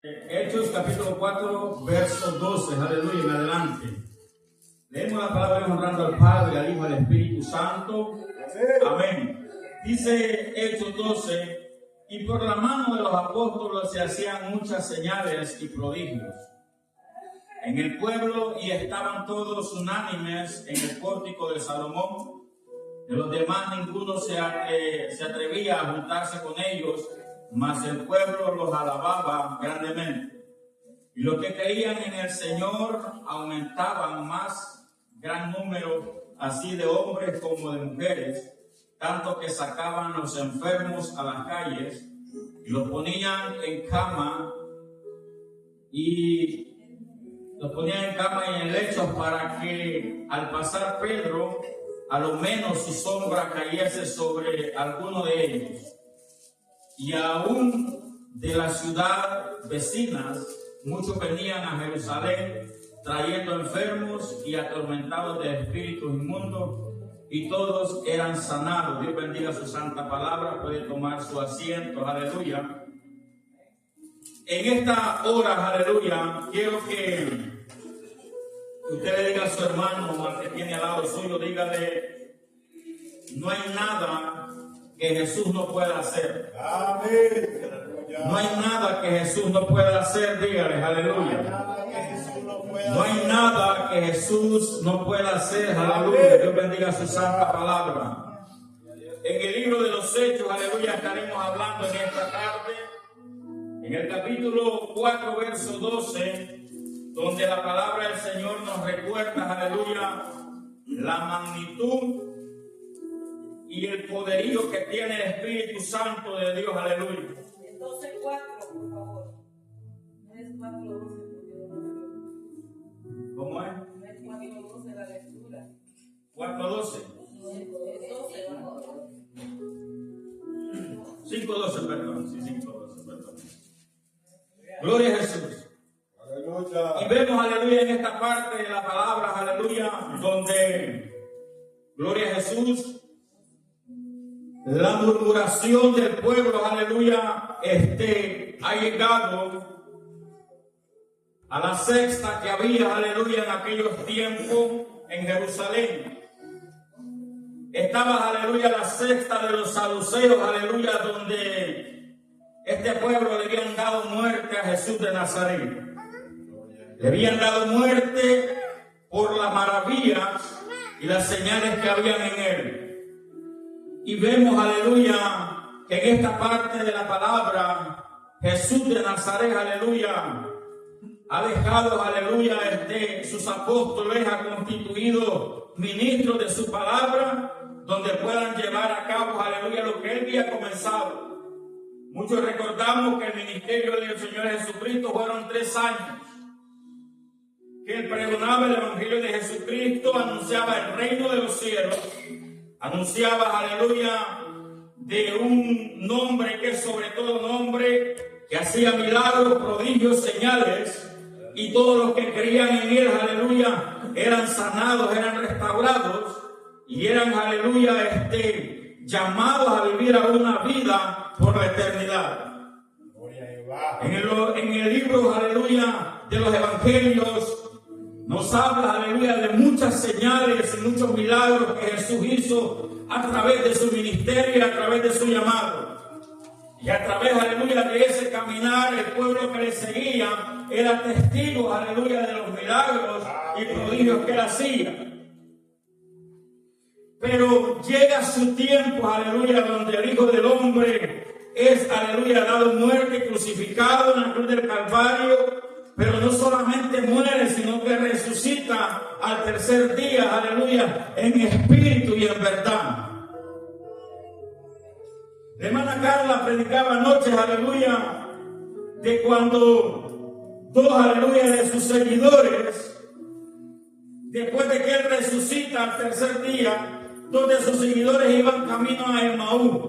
Hechos capítulo 4, verso 12, aleluya, en adelante. Leemos la palabra honrando al Padre, al Hijo, al Espíritu Santo. Amén. Dice Hechos 12, y por la mano de los apóstoles se hacían muchas señales y prodigios en el pueblo, y estaban todos unánimes en el pórtico de Salomón. De los demás ninguno se atrevía a juntarse con ellos, mas el pueblo los alababa grandemente. Y los que creían en el Señor aumentaban más gran número, así de hombres como de mujeres, tanto que sacaban los enfermos a las calles y los ponían en cama y en lechos, para que al pasar Pedro, a lo menos su sombra cayese sobre alguno de ellos. Y aún de la ciudad vecinas, muchos venían a Jerusalén trayendo enfermos y atormentados de espíritus inmundos, y todos eran sanados. Dios bendiga su santa palabra. Puede tomar su asiento, aleluya. En esta hora, aleluya, quiero que usted le diga a su hermano, al que tiene al lado suyo, dígale: no hay nada que Jesús no pueda hacer. Amén. No hay nada que Jesús no pueda hacer, dígale, aleluya. No hay nada que Jesús no pueda hacer, aleluya. Dios bendiga su santa palabra. En el libro de los Hechos, aleluya, estaremos hablando en esta tarde, en el capítulo 4, verso 12, donde la palabra del Señor nos recuerda, aleluya, la magnitud y el poderío que tiene el Espíritu Santo de Dios, aleluya. 12:4, por favor. No es 4:12. ¿Cómo es? No es 4:12 la lectura. 4:12. No es 12, ¿verdad? 5:12, perdón. Sí, 5:12, perdón. Gloria a Jesús. Aleluya. Y vemos, aleluya, en esta parte de la palabra, aleluya, donde, gloria a Jesús, la murmuración del pueblo, aleluya, ha llegado a la sexta que había, aleluya, en aquellos tiempos en Jerusalén. Estaba, aleluya, la sexta de los saduceos, aleluya, donde este pueblo le habían dado muerte a Jesús de Nazaret. Le habían dado muerte por las maravillas y las señales que habían en él. Y vemos, aleluya, que en esta parte de la palabra, Jesús de Nazaret, aleluya, ha dejado, aleluya, sus apóstoles, ha constituido ministros de su palabra, donde puedan llevar a cabo, aleluya, lo que él había comenzado. Muchos recordamos que el ministerio del Señor Jesucristo fueron 3 años, que él pregonaba el evangelio de Jesucristo, anunciaba el reino de los cielos, anunciaba, aleluya, de un nombre que es sobre todo nombre, que hacía milagros, prodigios, señales, y todos los que creían en él, aleluya, eran sanados, eran restaurados, y eran, aleluya, llamados a vivir a una vida por la eternidad. En el libro, aleluya, de los evangelios, nos habla, aleluya, de muchas señales y muchos milagros que Jesús hizo a través de su ministerio y a través de su llamado. Y a través, aleluya, de ese caminar, el pueblo que le seguía era testigo, aleluya, de los milagros y prodigios que él hacía. Pero llega su tiempo, aleluya, donde el Hijo del Hombre es, aleluya, dado muerte, crucificado en la cruz del Calvario. Pero no solamente muere, sino que resucita al tercer día, aleluya, en espíritu y en verdad. La hermana Carla predicaba anoche, aleluya, de cuando 2, aleluya, de sus seguidores, después de que él resucita al tercer día, 2 de sus seguidores iban camino a Emaús,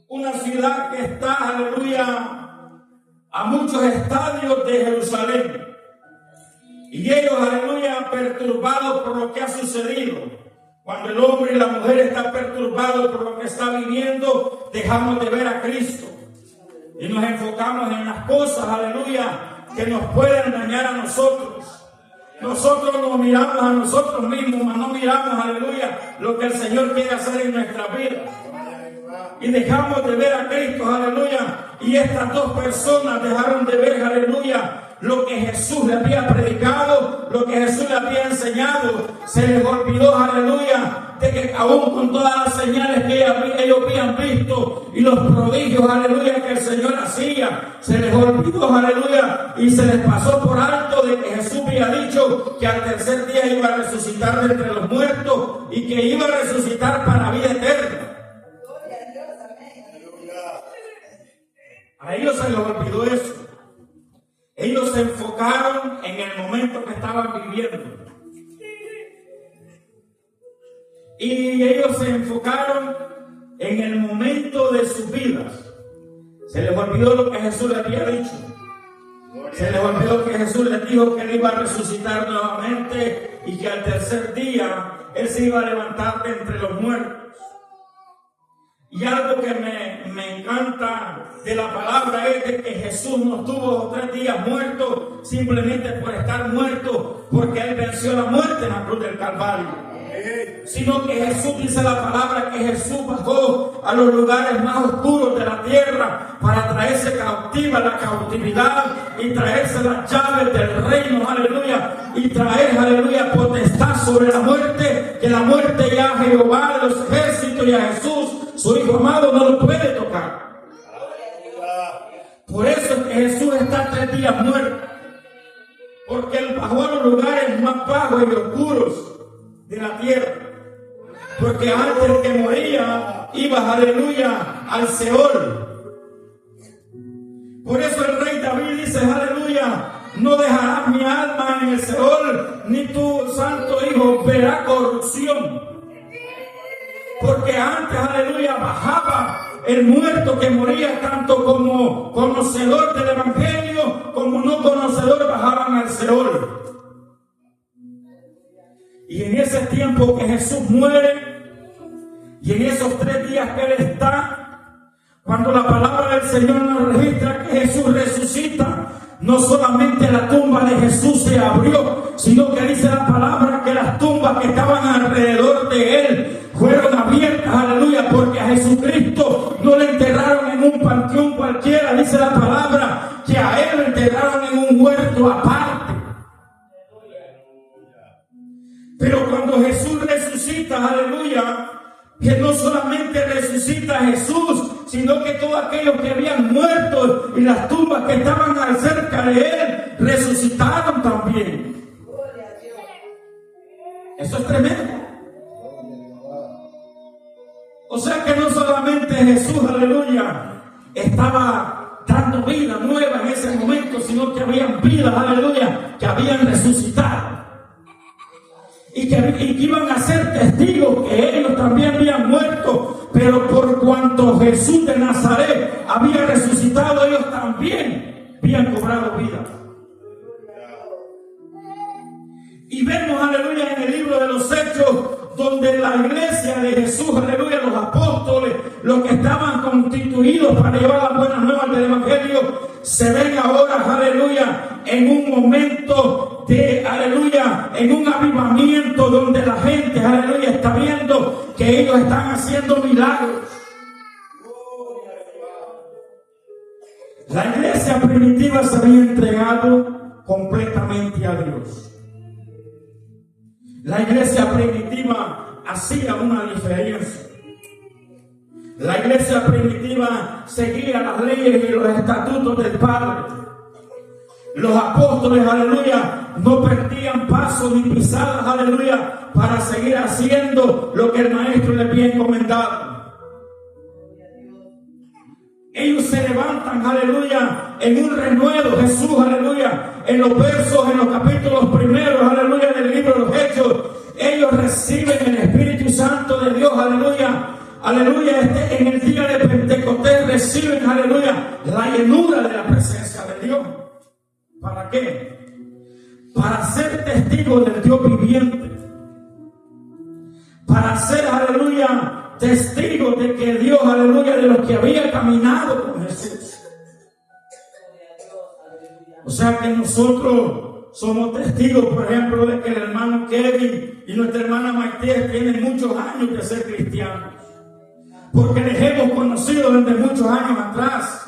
una ciudad que está, aleluya, a muchos estadios de Jerusalén. Y ellos, aleluya, perturbados por lo que ha sucedido. Cuando el hombre y la mujer están perturbados por lo que está viviendo, dejamos de ver a Cristo. y nos enfocamos en las cosas, aleluya, que nos pueden dañar a nosotros. Nosotros nos miramos a nosotros mismos, mas no miramos, aleluya, lo que el Señor quiere hacer en nuestras vidas. Y dejamos de ver a Cristo, aleluya. Y estas dos personas dejaron de ver, aleluya, lo que Jesús le había predicado, lo que Jesús le había enseñado. Se les olvidó, aleluya, de que aún con todas las señales que ellos habían visto y los prodigios, aleluya, que el Señor hacía, se les olvidó, aleluya, y se les pasó por alto de que Jesús había dicho que al tercer día iba a resucitar de entre los muertos y que iba a resucitar para vida eterna. A ellos se les olvidó eso. Ellos se enfocaron en el momento que estaban viviendo. Y ellos se enfocaron en el momento de sus vidas. Se les olvidó lo que Jesús les había dicho. Se les olvidó que Jesús les dijo que Él iba a resucitar nuevamente y que al tercer día Él se iba a levantar de entre los muertos. Y algo que me encanta de la palabra es de que Jesús no estuvo 3 días muerto simplemente por estar muerto, porque Él venció la muerte en la cruz del Calvario. Sino que Jesús, dice la palabra, que Jesús bajó a los lugares más oscuros de la tierra para traerse cautiva la cautividad y traerse las llaves del reino, aleluya, y traer, aleluya, potestad sobre la muerte, que la muerte ya a Jehová de los ejércitos y a Jesús, su Hijo amado, no lo puede tocar. Por eso es que Jesús está 3 días muerto, porque Él bajó a los lugares más bajos y oscuros de la tierra, porque antes el que moría iba, aleluya, al Seol. Por eso el rey David dice, aleluya, no dejarás mi alma en el Seol, ni tu santo Hijo verá corrupción. Porque antes, aleluya, bajaba el muerto que moría, tanto como conocedor del evangelio como no conocedor, bajaban al Seol. Y en ese tiempo que Jesús muere, y en esos 3 días que Él está, cuando la palabra del Señor nos registra que Jesús resucita, no solamente la tumba de Jesús se abrió, sino que dice la palabra que las tumbas que estaban alrededor de Él fueron abiertas, aleluya, porque a Jesucristo no le enterraron en un panteón cualquiera, dice la palabra que a Él lo enterraron en un huerto aparte. Pero cuando Jesús resucita, aleluya, que no solamente resucita a Jesús, sino que todos aquellos que habían muerto y las tumbas que estaban cerca de Él, resucitaron también. Eso es tremendo. O sea que no solamente Jesús, aleluya, estaba dando vida nueva en ese momento, sino que habían vidas, aleluya, que habían resucitado. Y que iban a ser testigos que ellos también habían muerto, pero por cuanto Jesús de Nazaret había resucitado, ellos también habían cobrado vida. Y vemos, aleluya, en el libro de los Hechos, donde la iglesia de Jesús, aleluya, los apóstoles, los que estaban constituidos para llevar las buenas nuevas del evangelio, se ven ahora, aleluya, en un momento de, aleluya, en un avivamiento donde la gente, aleluya, está viendo que ellos están haciendo milagros. La iglesia primitiva se había entregado completamente a Dios. La iglesia primitiva hacía una diferencia. La iglesia primitiva seguía las leyes y los estatutos del Padre. Los apóstoles, aleluya, no perdían paso ni pisadas, aleluya, para seguir haciendo lo que el Maestro les había encomendado. Ellos se levantan, aleluya, en un renuevo, Jesús, aleluya, en los versos, en los capítulos primeros, aleluya, del libro de los Hechos, ellos reciben el Espíritu Santo de Dios, aleluya, aleluya, en el día de Pentecostés reciben, aleluya, la llenura de la presencia de Dios. ¿Para qué? Para ser testigos del Dios viviente. Para ser, aleluya, testigos de que Dios, aleluya, de los que había caminado con Jesús. O sea que nosotros somos testigos, por ejemplo, de que el hermano Kevin y nuestra hermana Maite tienen muchos años de ser cristianos. Porque les hemos conocido desde muchos años atrás.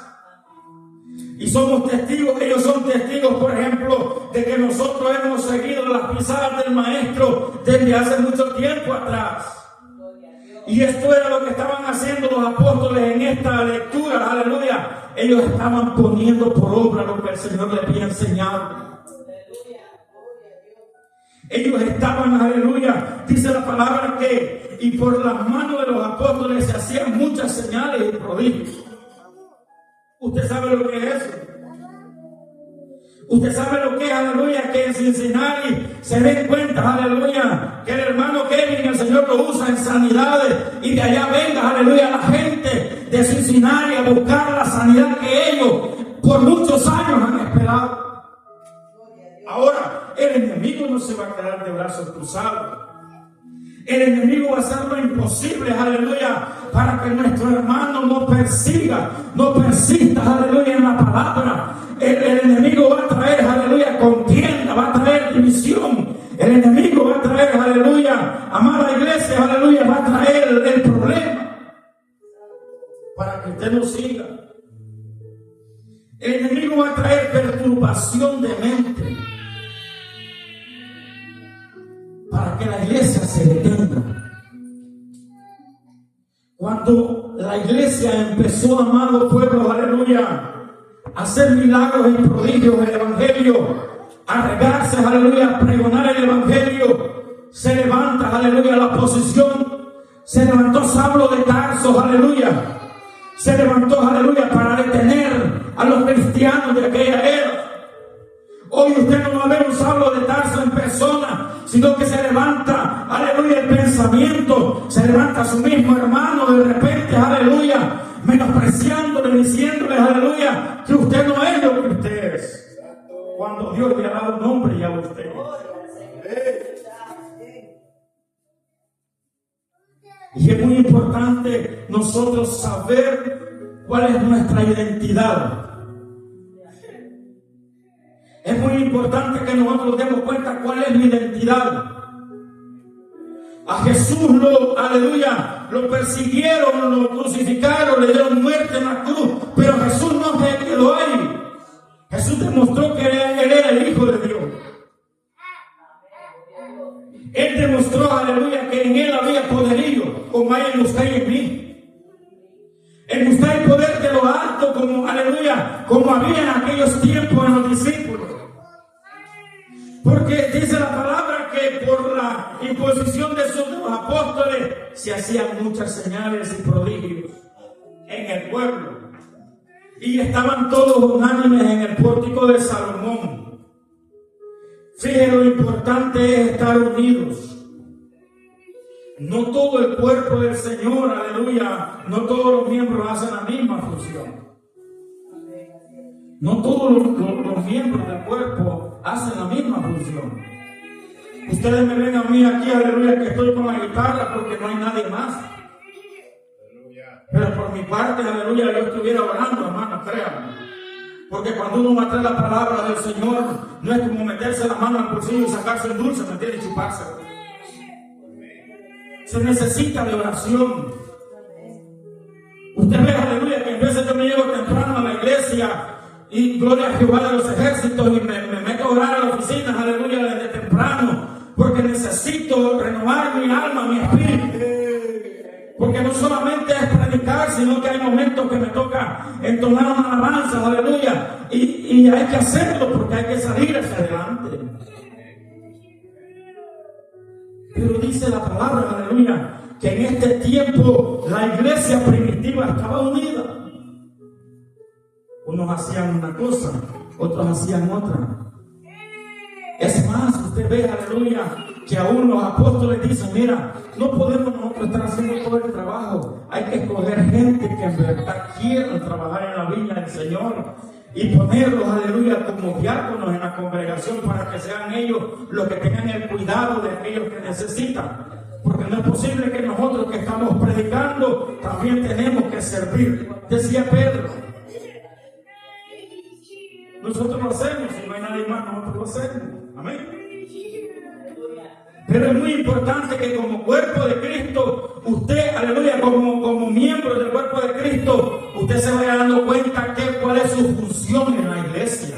Y somos testigos, ellos son testigos, por ejemplo, de que nosotros hemos seguido las pisadas del Maestro desde hace mucho tiempo atrás. Y esto era lo que estaban haciendo los apóstoles en esta lectura, aleluya. Ellos estaban poniendo por obra lo que el Señor les había enseñado. Ellos estaban, aleluya, dice la palabra que, y por las manos de los apóstoles se hacían muchas señales y prodigios. ¿Usted sabe lo que es eso? Usted sabe lo que es, aleluya, que en Cincinnati se den cuenta, aleluya, que el hermano Kevin, el Señor lo usa en sanidades y de allá venga, aleluya, la gente de Cincinnati a buscar la sanidad que ellos por muchos años han esperado. Ahora, el enemigo no se va a quedar de brazos cruzados. El enemigo va a hacer lo imposible, aleluya, para que nuestro hermano no persiga, no persista, aleluya, en la palabra. El enemigo va a traer, aleluya, contienda, va a traer división. El enemigo va a traer, aleluya, amada iglesia, aleluya, va a traer el problema para que usted no siga. El enemigo va a traer perturbación de mente para que la iglesia se detenga. Cuando la iglesia empezó, amado pueblo, aleluya, a hacer milagros y prodigios en el evangelio, a regarse, aleluya, a pregonar el evangelio, se levanta, aleluya, la oposición. Se levantó Saulo de Tarso, aleluya. Se levantó, aleluya, para detener a los cristianos de aquella era. Hoy usted no va a ver un Saulo de Tarso en persona, sino que se levanta, aleluya, el pensamiento, se levanta su mismo hermano de repente, aleluya, menospreciándole, diciéndole, aleluya, que usted no es lo que usted es, cuando Dios le ha dado un nombre ya a usted. Y es muy importante nosotros saber cuál es nuestra identidad. Es muy importante que nosotros demos cuenta cuál es mi identidad. A Jesús aleluya, lo persiguieron, lo crucificaron, le dieron muerte en la cruz, pero Jesús no se quedó ahí. Jesús demostró que Él era el Hijo de Dios. Él demostró, aleluya, que en Él había poderío, como hay en usted y en mí. En usted hay poder de lo alto, como, aleluya, como había en aquellos tiempos en los discípulos. Porque dice la palabra que por la imposición de sus apóstoles se hacían muchas señales y prodigios en el pueblo. Y estaban todos unánimes en el pórtico de Salomón. Fíjense, lo importante es estar unidos. No todo el cuerpo del Señor, aleluya, no todos los miembros hacen la misma función. No todos los miembros del cuerpo hacen la misma función. Ustedes me ven a mí aquí, aleluya, que estoy con la guitarra porque no hay nadie más. Pero por mi parte, aleluya, yo estuviera orando, hermano, créanme. Porque cuando uno va a traer la palabra del Señor, no es como meterse la mano al bolsillo y sacarse el dulce, ¿me entiendes? Y chupárselo. Se necesita de oración. Usted ve, aleluya, que en veces yo me llevo temprano a la iglesia y gloria a Jehová de los ejércitos y me meto a orar a la oficina, aleluya, desde temprano, porque necesito renovar mi alma, mi espíritu. Porque no solamente es predicar, sino que hay momentos que me toca entonar una alabanza, aleluya, y hay que hacerlo porque hay que salir hacia adelante. Pero dice la palabra, aleluya, que en este tiempo la iglesia primitiva estaba unida. Unos hacían una cosa, otros hacían otra. Es más, usted ve, aleluya, que aún los apóstoles dicen, mira, no podemos nosotros estar haciendo todo el trabajo. Hay que escoger gente que en verdad quiera trabajar en la viña del Señor y ponerlos, aleluya, como diáconos en la congregación para que sean ellos los que tengan el cuidado de aquellos que necesitan. Porque no es posible que nosotros que estamos predicando también tenemos que servir. Decía Pedro, nosotros lo hacemos. Si no hay nadie más, nosotros lo hacemos. Amén. Pero es muy importante que como cuerpo de Cristo, usted, aleluya, como miembro del cuerpo de Cristo, usted se vaya dando cuenta cuál es su función en la iglesia.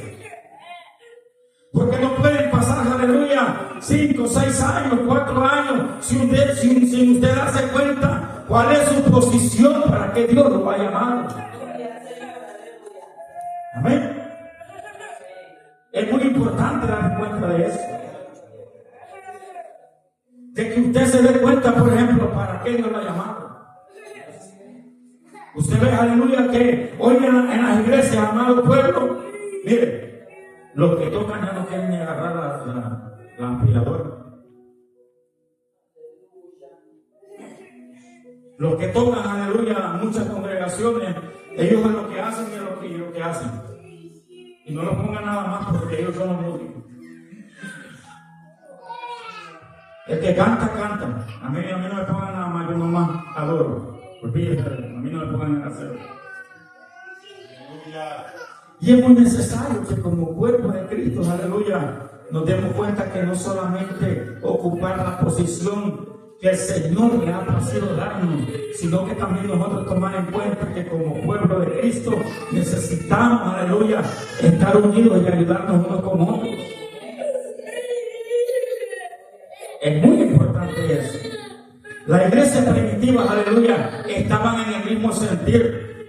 Porque no pueden pasar, aleluya, 5, 6 años, 4 años, sin usted darse cuenta cuál es su posición para que Dios lo haya llamado. Amén. Es muy importante darse cuenta de eso. De que usted se dé cuenta, por ejemplo, para qué Dios lo ha llamado. Usted ve, aleluya, que hoy en las iglesias, amado pueblo, mire, los que tocan ya no quieren ni agarrar la aspiradora. Los que tocan, aleluya, muchas congregaciones, ellos lo que hacen es lo que hacen. Y no lo pongan nada más porque ellos son los músicos. El que canta, canta. A mí no me pongan nada más, yo nomás adoro. Olvídate, a mí no me pongan en el acero. Y es muy necesario que como cuerpo de Cristo, aleluya, nos demos cuenta que no solamente ocupar la posición que el Señor le ha placido darnos, sino que también nosotros tomar en cuenta que como pueblo de Cristo necesitamos, aleluya, estar unidos y ayudarnos unos con otros. Es muy importante eso. La iglesia primitiva, aleluya, estaban en el mismo sentir.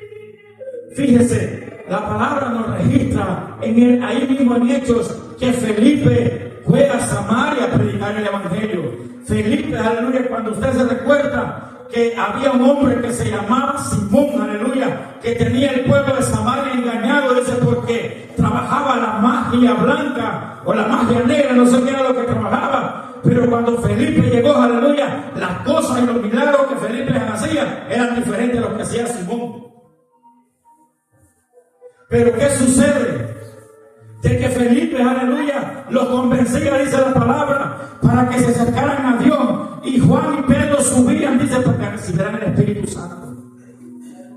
Fíjese, la palabra nos registra ahí mismo en Hechos que Felipe fue a Samaria a predicar el evangelio. Felipe, aleluya, cuando usted se recuerda que había un hombre que se llamaba Simón, aleluya, que tenía el pueblo de Samaria engañado, dice, porque trabajaba la magia blanca o la magia negra, no sé qué era lo que trabajaba. Pero cuando Felipe llegó, aleluya, las cosas y los milagros que Felipe hacía eran diferentes a los que hacía Simón. Pero ¿qué sucede? De que Felipe, aleluya, los convencía, dice la palabra, para que se acercaran a Dios. Y Juan y Pedro subían, dice, para que recibieran el Espíritu Santo.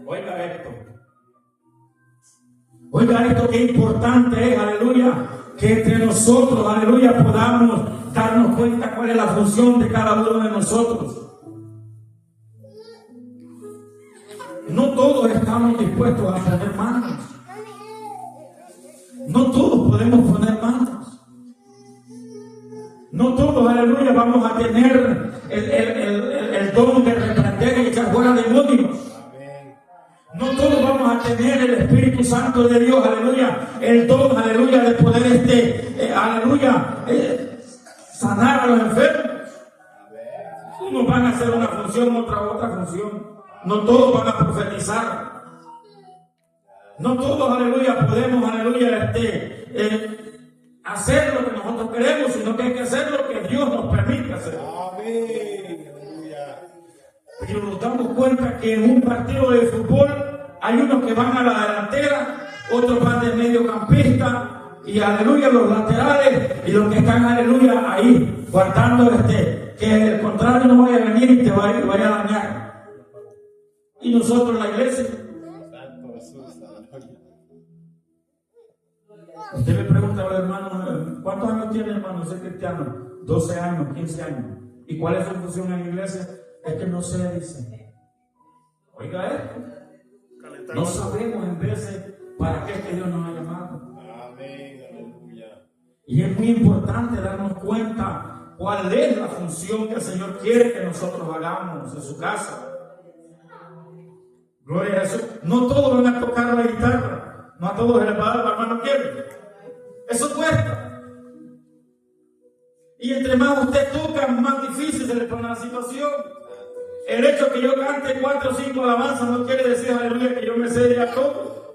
Oiga esto. Oiga esto, qué importante es, aleluya, que entre nosotros, aleluya, podamos darnos cuenta cuál es la función de cada uno de nosotros. No todos estamos dispuestos a poner manos. No todos podemos poner manos. No todos, aleluya, vamos a tener el don de reprender y echar fuera demonios. No todos vamos a tener el Espíritu Santo de Dios, aleluya, el don, aleluya, de poder, aleluya, sanar a los enfermos. Unos van a hacer una función, otra función. No todos van a profetizar. No todos, aleluya, podemos, aleluya, hacer lo que nosotros queremos, sino que hay que hacer lo que Dios nos permite hacer. Amén. Pero nos damos cuenta que en un partido de fútbol hay unos que van a la delantera, otros van de mediocampista, y aleluya, los laterales, y los que están, aleluya, ahí, guardando que el contrario no vaya a venir y te vaya a dañar. Y nosotros en la iglesia. Usted le pregunta a los hermanos, ¿cuántos años tiene, hermano? Soy cristiano. 12 años, 15 años. ¿Y cuál es su función en la iglesia? Es que no sé, dice. Oiga esto. No sabemos en veces para qué es que Dios nos ha llamado. Amén, aleluya. Y es muy importante darnos cuenta cuál es la función que el Señor quiere que nosotros hagamos en su casa. Gloria a Jesús. No todos van a tocar la guitarra. No a todos les va a dar la mano quiere. Eso cuesta. Y entre más usted toca, más difícil se le pone la situación. El hecho que yo cante 4 o 5 alabanzas no quiere decir, aleluya, que yo me sé ya todo.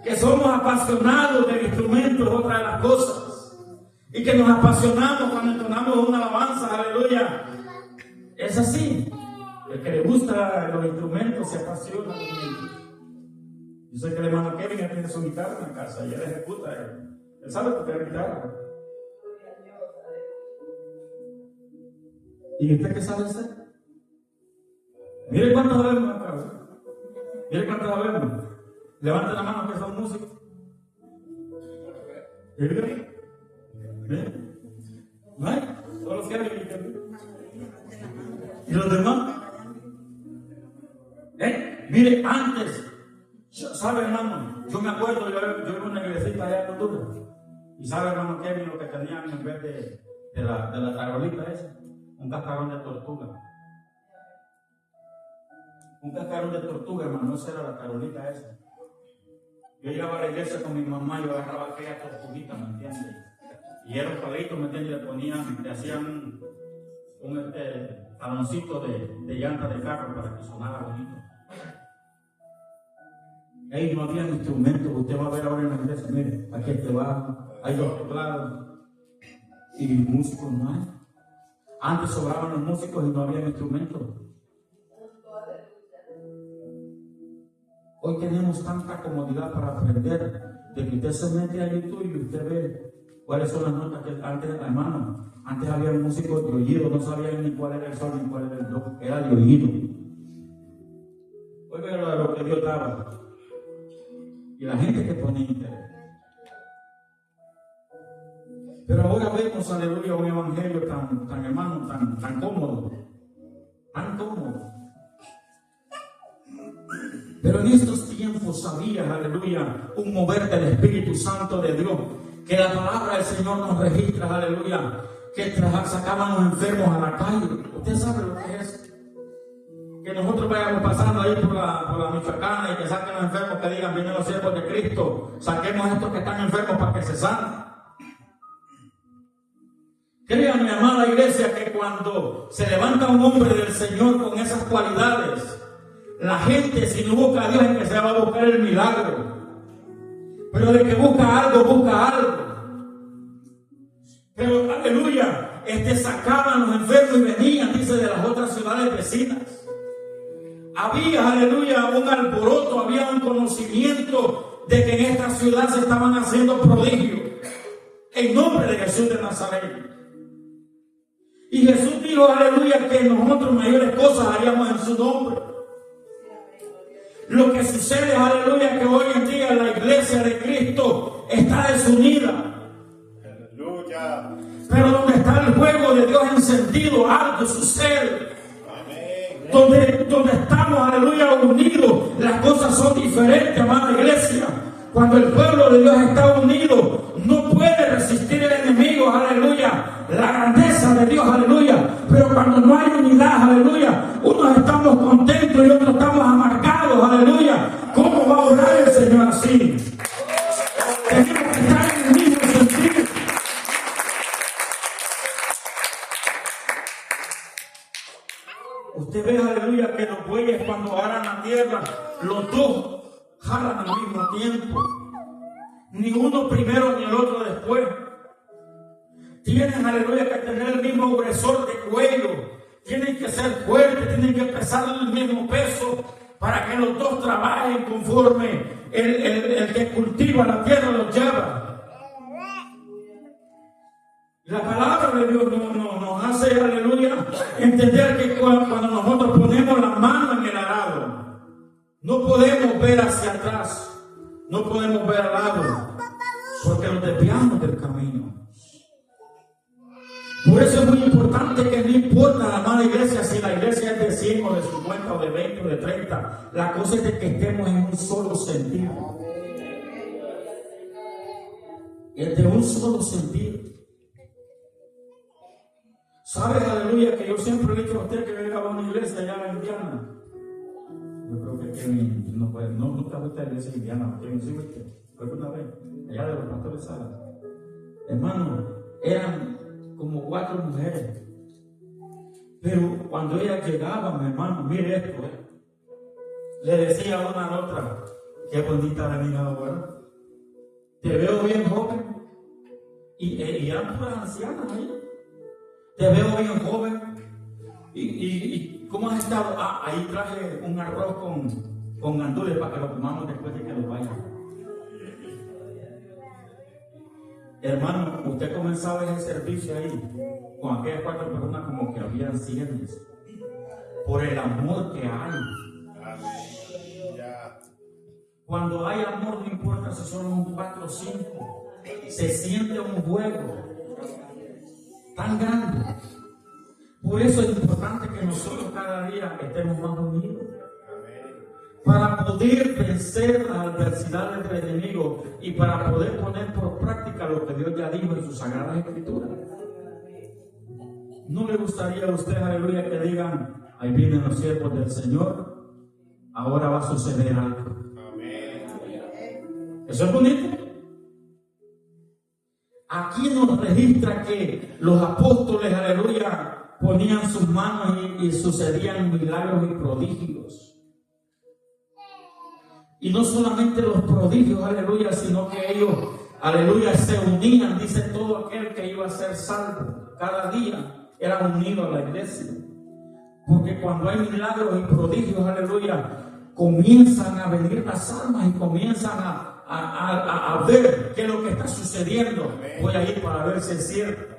Que somos apasionados del instrumento es otra de las cosas. Y que nos apasionamos cuando entonamos una alabanza, aleluya. Es así. El que le gusta los instrumentos se apasiona con ellos. Yo sé que el hermano Kevin ya tiene su guitarra en la casa y él ejecuta. Él sabe tocar guitarra. ¿Y usted qué sabe hacer? Mire cuántos sabemos acá. Mire cuántos sabemos. Levanten la mano que son músicos. ¿Eh? ¿No hay? Todos los que hay. ¿Y los demás? Mire, antes, ¿sabe, hermano? Yo me acuerdo, yo iba a una iglesita allá en Honduras. ¿Y sabe, hermano Kevin, lo que tenían en vez de la tarolita esa? Un cascarón de tortuga. Un cascarón de tortuga, hermano, esa era la tarolita esa. Yo llegaba a la iglesia con mi mamá y yo agarraba aquella tortuguita, ¿me entiendes? Y era un palito, ¿me entiendes? Le hacían un taloncito de llanta de carro para que sonara bonito. Ahí no había instrumentos, usted va a ver ahora en la iglesia, mire, aquí te va, hay dos teclados y músicos no hay. Antes sobraban los músicos y no había instrumentos. Hoy tenemos tanta comodidad para aprender, de que usted se mete a YouTube y usted ve cuáles son las notas que antes, hermano, antes había músicos de oído, no sabían ni cuál era el sol ni cuál era el do, era de oído. Oiga lo que Dios daba. Y la gente que pone interés. Pero ahora vemos, aleluya, un evangelio tan hermano, tan cómodo. Tan cómodo. Pero en estos tiempos sabía, aleluya, un mover del Espíritu Santo de Dios. Que la palabra del Señor nos registra, aleluya, que sacaban a los enfermos a la calle. Usted sabe lo que es. Que nosotros vayamos pasando ahí por la Michoacana y que saquen a los enfermos, que digan, vienen los siervos de Cristo, saquemos a estos que están enfermos para que se sanen. Créanme, mi amada iglesia, que cuando se levanta un hombre del Señor con esas cualidades, la gente, si no busca a Dios, es que se va a buscar el milagro. Pero de que busca algo, busca algo. Pero, aleluya, sacaban los enfermos y venían, dice, de las otras ciudades vecinas. Había, aleluya, un alboroto, había un conocimiento de que en esta ciudad se estaban haciendo prodigios en nombre de Jesús de Nazaret. Y Jesús dijo, aleluya, que nosotros mayores cosas haríamos en su nombre. Lo que sucede, aleluya, que hoy en día la iglesia de Cristo está desunida. Aleluya. Pero donde está el fuego de Dios encendido, algo sucede. Donde estamos, aleluya, unidos, las cosas son diferentes, amada iglesia. Cuando el pueblo de Dios está unido, no puede resistir el enemigo, aleluya, la grandeza de Dios, aleluya. Pero cuando no hay unidad, aleluya, unos estamos contentos y otros estamos amargados, aleluya. ¿Cómo va a orar el Señor así? Tenemos que estar en el mismo sentido. Usted ve, aleluya, que los bueyes cuando aran la tierra, los dos jalan al mismo tiempo. Ni uno primero ni el otro después. Tienen, aleluya, que tener el mismo gruesor de cuello. Tienen que ser fuertes, tienen que pesar el mismo peso para que los dos trabajen conforme el que cultiva la tierra los lleva. La palabra de Dios nos hace, aleluya, entender que cuando nosotros ponemos la mano en el arado, no podemos ver hacia atrás, no podemos ver al lado, porque nos desviamos del camino. Por eso es muy importante que no importa, la amada iglesia, si la iglesia es de 100 o de 50 o de 20 o de 30, la cosa es de que estemos en un solo sentido. Es de un solo sentido. ¿Sabes, aleluya, que yo siempre le he dicho a usted que venga a una iglesia allá en Indiana? Yo creo que Kevin no puede, nunca fue a la iglesia en Indiana, Kevin sí fuiste, fue una vez, allá de los pastores Salas. Hermano, eran como 4 mujeres. Pero cuando ellas llegaban, mi hermano, mire esto, le decía una a la otra, qué bonita la niña ahora. Te veo bien joven. Y eran puras ancianas ahí. Te veo bien joven. ¿Y cómo has estado? Ahí traje un arroz con gandules para que lo comamos después de que lo vayan. Hermano, usted comenzaba ese servicio ahí con aquellas 4 personas como que habían cientos. Por el amor que hay. Cuando hay amor, no importa si son un 4 o 5, se siente un juego tan grande. Por eso es importante que nosotros cada día estemos más unidos, para poder vencer las adversidades del enemigo y para poder poner por práctica lo que Dios ya dijo en sus sagradas escrituras. ¿No le gustaría a usted, aleluya, que digan, ahí vienen los siervos del Señor, ahora va a suceder algo? Eso es bonito. Aquí nos registra que los apóstoles, aleluya, ponían sus manos y sucedían milagros y prodigios. Y no solamente los prodigios, aleluya, sino que ellos, aleluya, se unían, dice todo aquel que iba a ser salvo. Cada día eran unidos a la iglesia. Porque cuando hay milagros y prodigios, aleluya, comienzan a venir las almas y comienzan a ver qué es lo que está sucediendo. Voy a ir para ver si es cierto.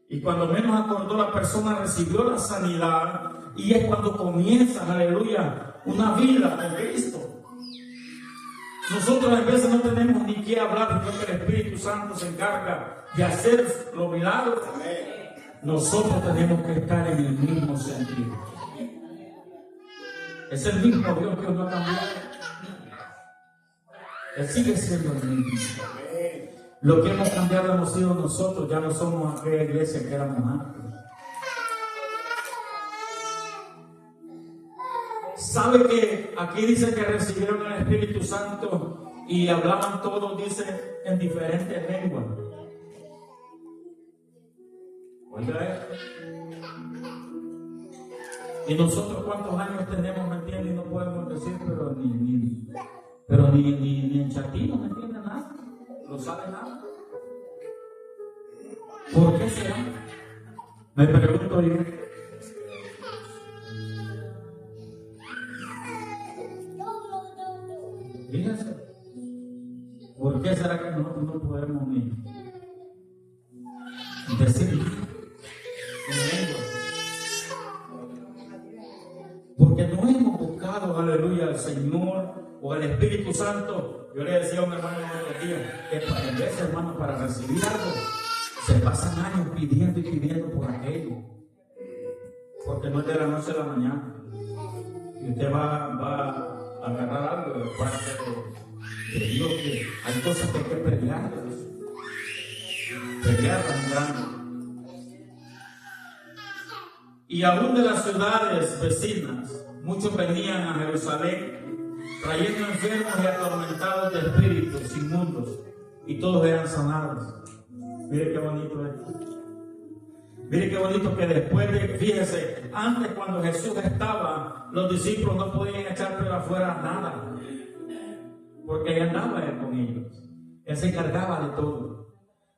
Y cuando menos acordó, la persona recibió la sanidad, y es cuando comienza, aleluya, una vida con Cristo. Nosotros a veces no tenemos ni qué hablar, porque el Espíritu Santo se encarga de hacer los milagros. Nosotros tenemos que estar en el mismo sentido. Es el mismo Dios que no ha cambiado. Él sigue siendo el mismo. Lo que hemos cambiado hemos sido nosotros, ya no somos aquella iglesia que éramos antes. ¿Sabe que aquí dice que recibieron el Espíritu Santo y hablaban todos, dice, en diferentes lenguas? Oiga esto. Y nosotros cuántos años tenemos, ¿me entiende? Y no podemos decir, pero ni en chatino, ¿me entiende? Nada. No sabe nada. ¿Por qué será? Me pregunto yo. Fíjense, ¿por qué será que nosotros no podemos ni decir en lengua? Porque no hemos buscado, aleluya, al Señor o al Espíritu Santo. Yo le decía a un hermano el otro día que en vez, hermano, para recibir algo, se pasan años pidiendo y pidiendo por aquello. Porque no es de la noche a la mañana. Y usted va a agarrar algo de parte de Dios, que hay cosas que hay que pelear tan grande. Y aún de las ciudades vecinas, muchos venían a Jerusalén trayendo enfermos y atormentados de espíritus inmundos, y todos eran sanados. Mire qué bonito esto. Mire qué bonito que después de, fíjese, antes cuando Jesús estaba, los discípulos no podían echar por afuera nada, porque Él andaba con ellos. Él se encargaba de todo.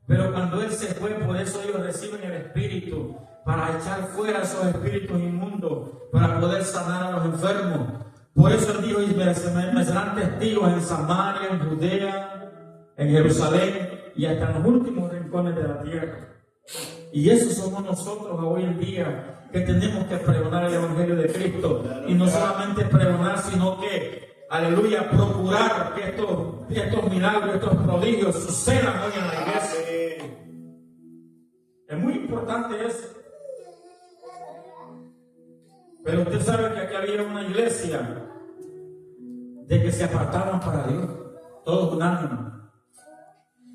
Pero cuando Él se fue, por eso ellos reciben el Espíritu, para echar fuera esos espíritus inmundos, para poder sanar a los enfermos. Por eso Él dijo, y me serán testigos en Samaria, en Judea, en Jerusalén, y hasta en los últimos rincones de la tierra. Y eso somos nosotros hoy en día, que tenemos que pregonar el Evangelio de Cristo. Y no solamente pregonar, sino que, aleluya, procurar que estos milagros, estos prodigios sucedan hoy en la iglesia. Es muy importante eso. Pero usted sabe que aquí había una iglesia de que se apartaban para Dios, todos unánimes.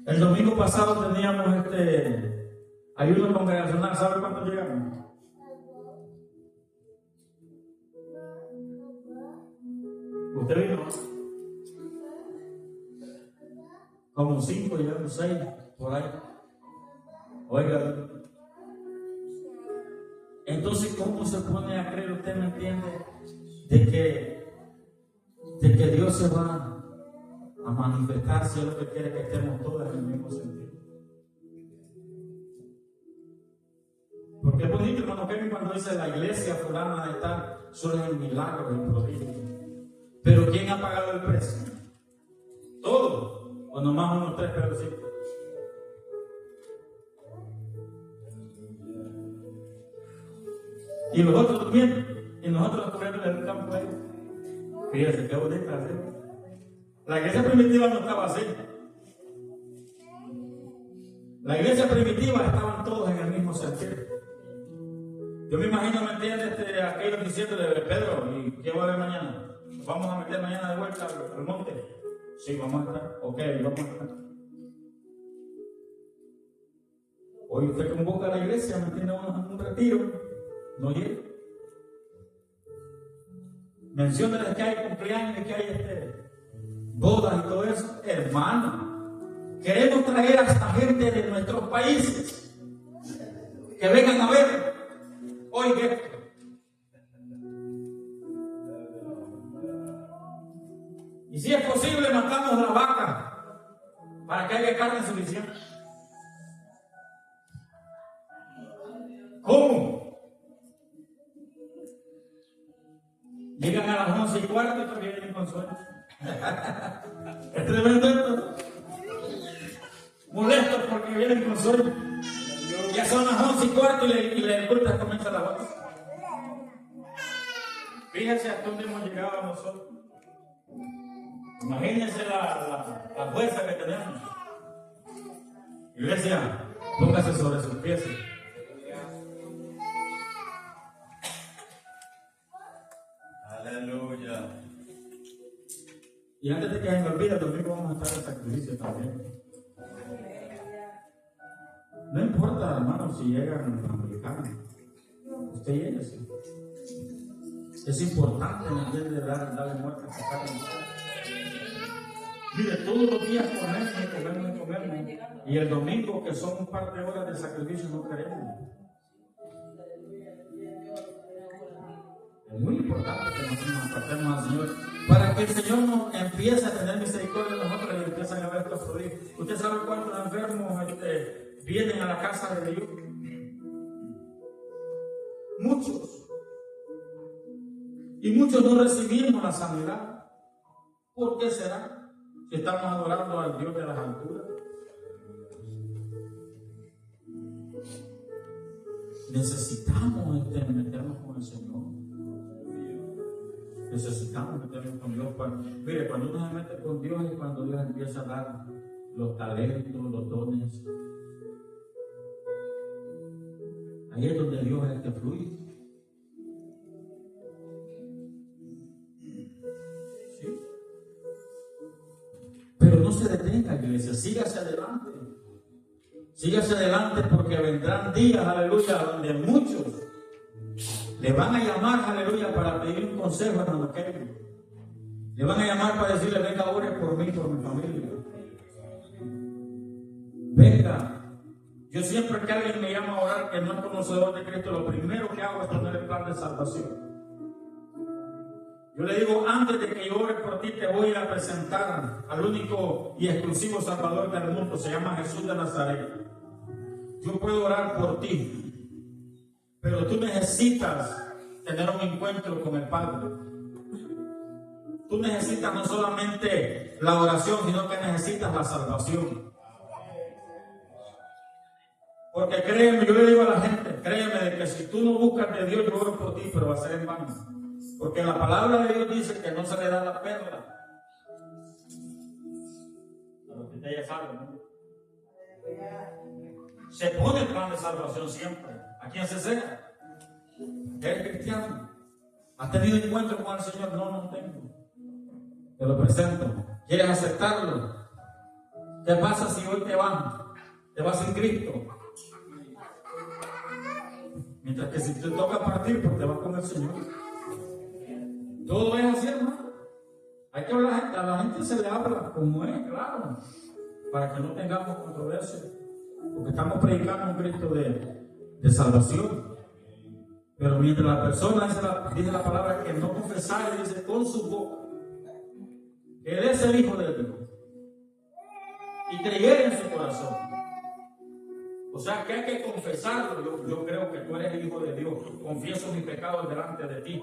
El domingo pasado teníamos ayuno congregacional. ¿Sabe cuánto llegamos? ¿Usted vino? Como 5, llegamos 6, por ahí. Oiga. Entonces, ¿cómo se pone a creer, usted me entiende, de que Dios se va a manifestar si es lo que quiere que estemos todos en el mismo sentido? Porque es bonito, hermano Kevin, cuando dice la iglesia fulana de tal, surgen milagros y prodigios. Pero ¿quién ha pagado el precio? ¿Todos? ¿O nomás unos 3 pedacitos? Y los otros durmiendo, y nosotros corriendo del campo ahí. Fíjense qué bonita, ¿sí? La iglesia primitiva no estaba así. La iglesia primitiva estaban todos en el mismo sentido. Yo me imagino, ¿me entiendes? Aquellos diciéndole, Pedro, ¿y qué va a haber mañana? ¿Vamos a meter mañana de vuelta al monte? Sí, vamos a estar. Ok, vamos a estar. Hoy usted convoca a la iglesia, ¿me entiende? Un retiro. No llega. Menciónales que hay cumpleaños, que hay bodas y todo eso. Hermano, queremos traer a esta gente de nuestros países que vengan a ver. Oiga esto. Y si es posible, matamos la vaca para que haya carne suficiente. ¿Cómo? Llegan a las 11:15 y todavía vienen con sueño. Es tremendo esto. Molestos porque vienen con sueño. Ya son las 11:15 y la culta comienza a las 8. Fíjense hasta dónde hemos llegado nosotros. Imagínense la fuerza que tenemos. Iglesia, póngase sobre sus pies. Aleluya. Y antes de que se me olvide, el domingo vamos a estar en sacrificio también. No importa, hermano, si llegan americanos. Usted llega, sí. Es importante, ¿me entiende? Darle muerte a esta carne. Mire, todos los días comemos. Y el domingo, que son un par de horas de sacrificio, no queremos. Es muy importante que nos apartemos al Señor para que el Señor nos empiece a tener misericordia de nosotros y empiezan a ver estos frutos. ¿Usted sabe cuántos enfermos vienen a la casa de Dios? Muchos. Y muchos no recibimos la sanidad. ¿Por qué será? Si estamos adorando al Dios de las alturas. Necesitamos meternos con el Señor. Necesitamos meternos con Dios. Mire, cuando uno se mete con Dios es cuando Dios empieza a dar los talentos, los dones. Ahí es donde Dios es el que fluye. ¿Sí? Pero no se detenga, iglesia, sígase adelante. Sígase adelante porque vendrán días, aleluya, donde muchos le van a llamar, aleluya, para pedir un consejo, hermano Kevin. Le van a llamar para decirle, venga, ore por mí, por mi familia. Venga. Yo siempre que alguien me llama a orar que no es conocedor de Cristo, lo primero que hago es poner el plan de salvación. Yo le digo, antes de que yo ore por ti, te voy a presentar al único y exclusivo Salvador del mundo. Se llama Jesús de Nazaret. Yo puedo orar por ti, pero tú necesitas tener un encuentro con el Padre. Tú necesitas no solamente la oración, sino que necesitas la salvación. Porque créeme, yo le digo a la gente, créeme de que si tú no buscas de Dios, yo oro por ti, pero va a ser en vano. Porque la palabra de Dios dice que no se le da la perla. Pero usted ya sabe, ¿no? Se pone el plan de salvación siempre. ¿A quién se sea? ¿Eres cristiano? ¿Has tenido encuentro con el Señor? No, no tengo. Te lo presento. ¿Quieres aceptarlo? ¿Qué pasa si hoy te vas? Te vas sin Cristo. Mientras que si te toca partir, pues te vas con el Señor. Todo es así, hermano. Hay que hablar, a la gente se le habla como es, claro, para que no tengamos controversia. Porque estamos predicando un Cristo de salvación. Pero mientras la persona dice la palabra que no confesara, dice con su boca que Él es el Hijo de Dios y creyera en su corazón. O sea que hay que confesarlo. Yo creo que tú eres el Hijo de Dios. Confieso mis pecados delante de ti,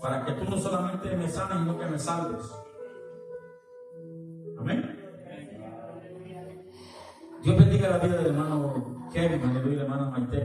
para que tú no solamente me sanes, sino que me salves. Amén. Dios bendiga la vida del hermano Kevin, aleluya, hermana Maite.